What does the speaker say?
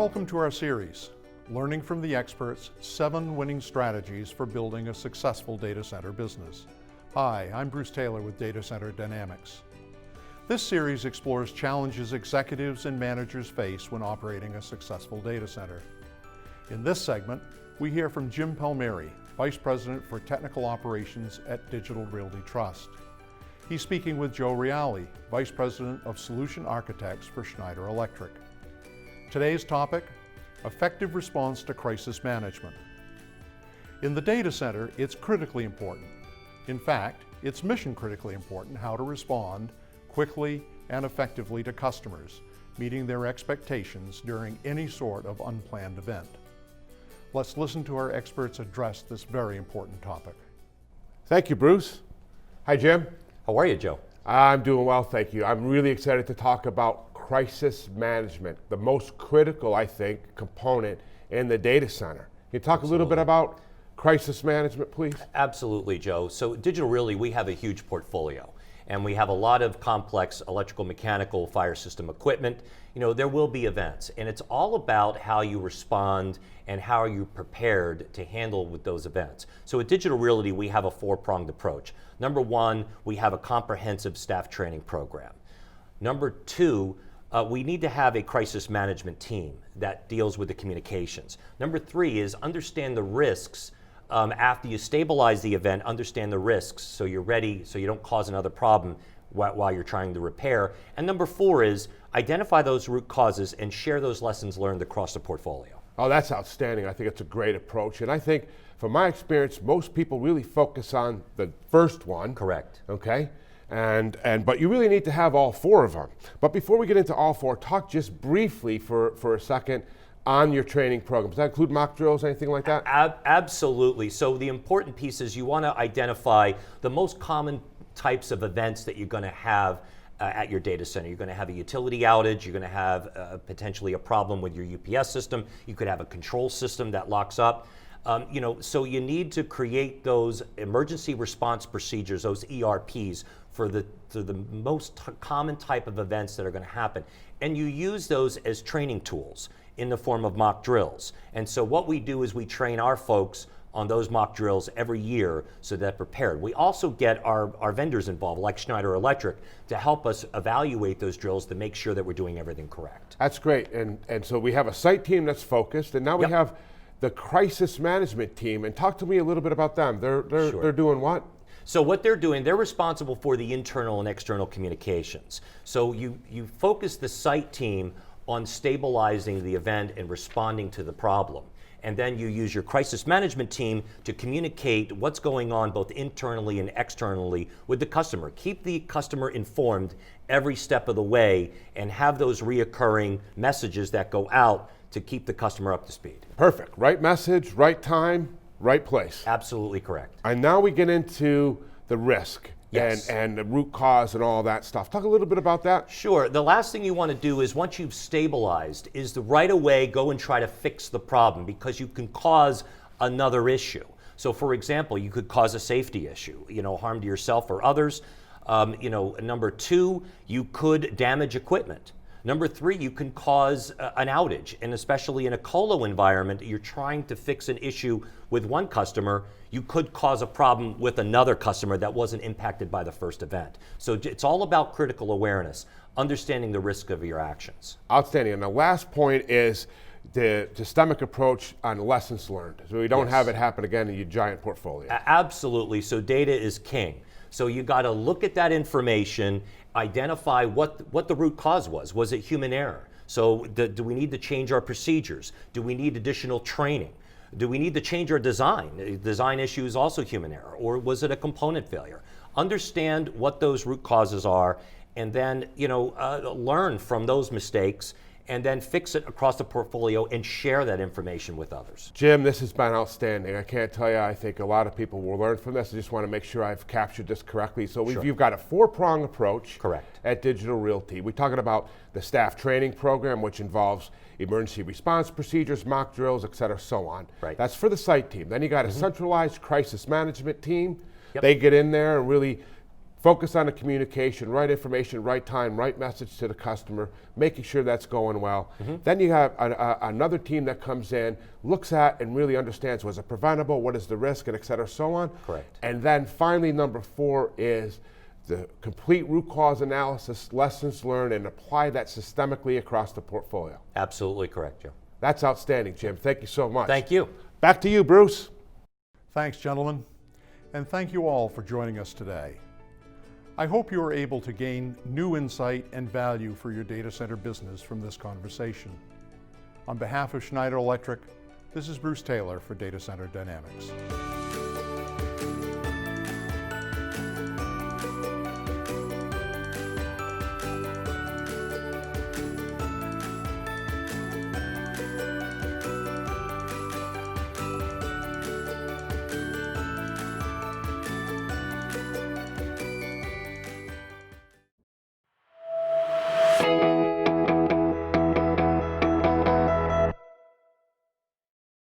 Welcome to our series, Learning from the Experts, 7 Winning Strategies for Building a Successful Data Center Business. Hi, I'm Bruce Taylor with Data Center Dynamics. This series explores challenges executives and managers face when operating a successful data center. In this segment, we hear from Jim Palmieri, Vice President for Technical Operations at Digital Realty Trust. He's speaking with Joe Reale, Vice President of Solution Architects for Schneider Electric. Today's topic, effective response to crisis management. In the data center, it's critically important. In fact, it's mission critically important how to respond quickly and effectively to customers, meeting their expectations during any sort of unplanned event. Let's listen to our experts address this very important topic. Thank you, Bruce. Hi, Jim. How are you, Joe? I'm doing well, thank you. I'm really excited to talk about crisis management, the most critical, I think, component in the data center. Can you talk a little bit about crisis management, please? Absolutely, Joe. So Digital Realty, we have a huge portfolio, and we have a lot of complex electrical, mechanical, fire system equipment. You know, there will be events, and it's all about how you respond and how are you prepared to handle with those events. So at Digital Realty, we have a 4-pronged approach. Number 1, we have a comprehensive staff training program. Number 2, we need to have a crisis management team that deals with the communications. Number 3 is understand the risks. After you stabilize the event, understand the risks so you're ready, so you don't cause another problem while you're trying to repair. And number 4 is identify those root causes and share those lessons learned across the portfolio. Oh, that's outstanding. I think it's a great approach. And I think, from my experience, most people really focus on the first one. Correct. Okay? But you really need to have all 4 of them. But before we get into all 4, talk just briefly for a second on your training program. Does that include mock drills, anything like that? Absolutely. So the important piece is you want to identify the most common types of events that you're going to have at your data center. You're going to have a utility outage. You're going to have potentially a problem with your UPS system. You could have a control system that locks up. So you need to create those emergency response procedures, those ERPs, for the most common type of events that are going to happen. And you use those as training tools in the form of mock drills. And so what we do is we train our folks on those mock drills every year so they're prepared. We also get our vendors involved, like Schneider Electric, to help us evaluate those drills to make sure that we're doing everything correct. That's great. And so we have a site team that's focused, and now we have the crisis management team. And talk to me a little bit about them. They're doing what? So what they're doing, they're responsible for the internal and external communications. So you focus the site team on stabilizing the event and responding to the problem. And then you use your crisis management team to communicate what's going on both internally and externally with the customer. Keep the customer informed every step of the way and have those reoccurring messages that go out to keep the customer up to speed. Perfect. Right message, right time, right place. Absolutely correct. And now we get into the risk. Yes. And the root cause and all that stuff. Talk a little bit about that. Sure. The last thing you want to do is, once you've stabilized, is to right away go and try to fix the problem, because you can cause another issue. So for example, you could cause a safety issue, harm to yourself or others. Number 2, you could damage equipment. Number 3, you can cause an outage, and especially in a colo environment, you're trying to fix an issue with one customer, you could cause a problem with another customer that wasn't impacted by the first event. So it's all about critical awareness, understanding the risk of your actions. Outstanding. And the last point is the systemic approach on lessons learned, so we don't have it happen again in your giant portfolio. Absolutely. So data is king. So you got to look at that information, identify what the root cause was. Was it human error? So do we need to change our procedures? Do we need additional training? Do we need to change our design? Design issue is also human error. Or was it a component failure? Understand what those root causes are, and then learn from those mistakes, and then fix it across the portfolio and share that information with others. Jim, this has been outstanding. I can't tell you, I think a lot of people will learn from this. I just want to make sure I've captured this correctly. So you've got a 4-prong approach. Correct. At Digital Realty. We're talking about the staff training program, which involves emergency response procedures, mock drills, et cetera, so on. Right. That's for the site team. Then you got a centralized crisis management team. They get in there and really Focus on the communication, right information, right time, right message to the customer, making sure that's going well. Then you have another team that comes in, looks at and really understands, was it preventable, what is the risk, and et cetera, so on. Correct. And then finally, number 4 is the complete root cause analysis, lessons learned, and apply that systemically across the portfolio. Absolutely correct, Joe. That's outstanding, Jim. Thank you so much. Thank you. Back to you, Bruce. Thanks, gentlemen, and thank you all for joining us today. I hope you are able to gain new insight and value for your data center business from this conversation. On behalf of Schneider Electric, this is Bruce Taylor for Data Center Dynamics.